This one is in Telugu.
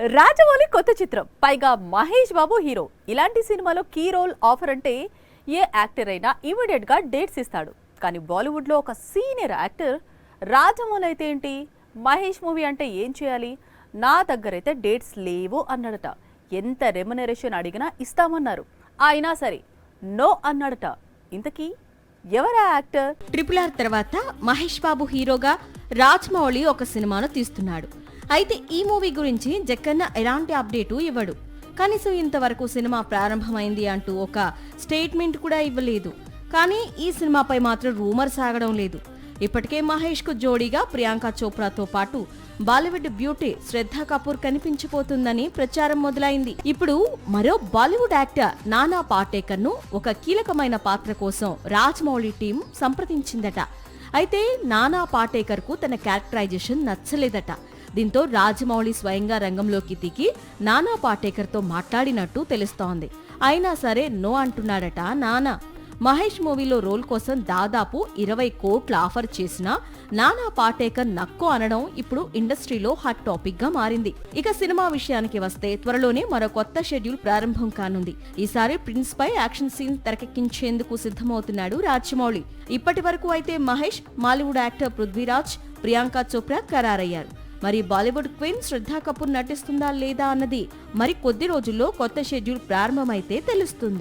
రాజమౌళి కొత్త చిత్రం, పైగా మహేష్ బాబు హీరో. ఇలాంటి సినిమాలో కీ రోల్ ఆఫర్ అంటే ఏ యాక్టర్ అయినా ఇమీడియట్ గా డేట్స్ ఇస్తాడు. కానీ బాలీవుడ్ లో ఒక సీనియర్ యాక్టర్ రాజమౌళి అయితే ఏంటి, మహేష్ మూవీ అంటే ఏం చేయాలి, నా దగ్గరైతే డేట్స్ లేవు అన్నాడట. ఎంత రెమ్యునరేషన్ అడిగినా ఇస్తామన్నారు, అయినా సరే నో అన్నాడట. ఇంతకీ ఎవరా యాక్టర్? RRR తర్వాత మహేష్ బాబు హీరోగా రాజమౌళి ఒక సినిమాను తీస్తున్నాడు. అయితే ఈ మూవీ గురించి జక్కన్న ఎలాంటి అప్డేటు ఇవ్వడు. కనీసం ఇంతవరకు సినిమా ప్రారంభమైంది అంటూ ఒక స్టేట్మెంట్ కూడా ఇవ్వలేదు. కానీ ఈ సినిమాపై మాత్రం రూమర్ సాగడం లేదు. ఇప్పటికే మహేష్ కు జోడీగా ప్రియాంక చోప్రాతో పాటు బాలీవుడ్ బ్యూటీ శ్రద్ధా కపూర్ కనిపించిపోతుందని ప్రచారం మొదలైంది. ఇప్పుడు మరో బాలీవుడ్ యాక్టర్ నానా పాటేకర్ ను ఒక కీలకమైన పాత్ర కోసం రాజమౌళి టీం సంప్రదించిందట. అయితే నానా పాటేకర్ కు తన క్యారెక్టరైజేషన్ నచ్చలేదట. దీంతో రాజమౌళి స్వయంగా రంగంలోకి దిగి నానా పాటేకర్ తో మాట్లాడినట్టు తెలుస్తోంది. అయినా సరే నో అంటున్నాడట నానా. మహేష్ మూవీలో రోల్ కోసం దాదాపు 20 కోట్ల ఆఫర్ చేసినా నానా పాటేకర్ నక్కో అనడం ఇప్పుడు ఇండస్ట్రీలో హాట్ టాపిక్ గా మారింది. ఇక సినిమా విషయానికి వస్తే త్వరలోనే మరో కొత్త షెడ్యూల్ ప్రారంభం కానుంది. ఈసారి ప్రిన్స్ పై యాక్షన్ సీన్ తెరకెక్కించేందుకు సిద్ధమవుతున్నాడు రాజమౌళి. ఇప్పటి వరకు అయితే మహేష్, మాలీవుడ్ యాక్టర్ పృథ్వీరాజ్, ప్రియాంక చోప్రా ఖరారయ్యారు. మరి బాలీవుడ్ క్వీన్ శ్రద్ధా కపూర్ నటిస్తుందా లేదా అన్నది మరి కొద్ది రోజుల్లో కొత్త షెడ్యూల్ ప్రారంభమైతే తెలుస్తుంది.